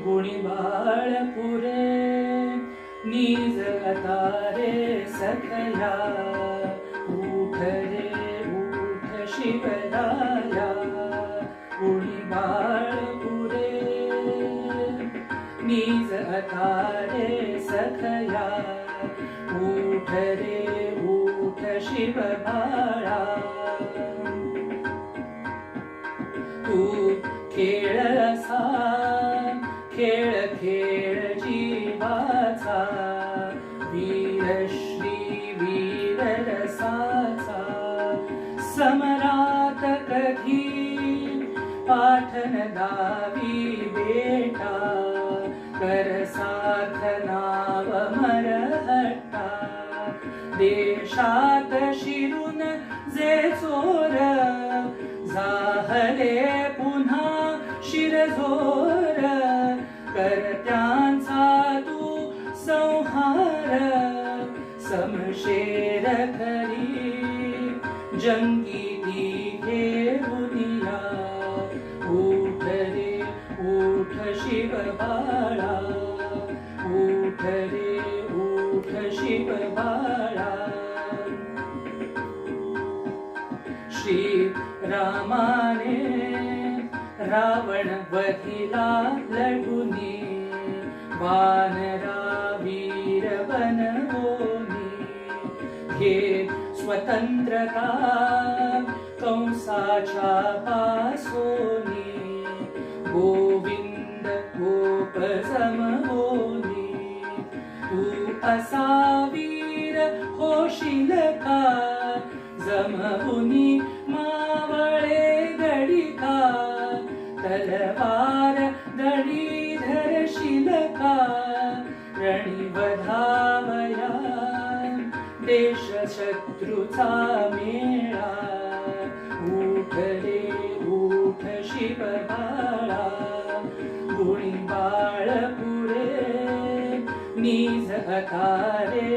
गुणी बाळ पुरे नीज अतारे सखया उठ रे उठ शिवराया गुणी बाळ पुरे नीज अतारे सखया उठ रे उठ शिव बाळा तू खेळ असा खेळ खेळ जीवाचा वीर श्री वीर रसाचा समरात कधी पाठन दावी बेटा कर साथ नाव मरहट्टा देशात शिरून जे चोर जाहले पुन्हा शिरझोर करत्यांचा तू संहार समशेर खरी जंगी घेऊनिया उठ रे उठ शिव बाळा उठ रे उठ शिव बाळा श्री रामाने रावण वधिला लढुनी वानरा वीर बनवोनी घे स्वतंत्रता कंसाच्या पासोनी गोविंद गोप जमवोनी तू असा वीर होशील का जमवुनी मावळे गडिका तलवार दडी धरशील का रणी वधावया देश शत्रूचा मेळा उठ रे उठ शिव बाळा गुणी बाळ पुरे नीज अतारे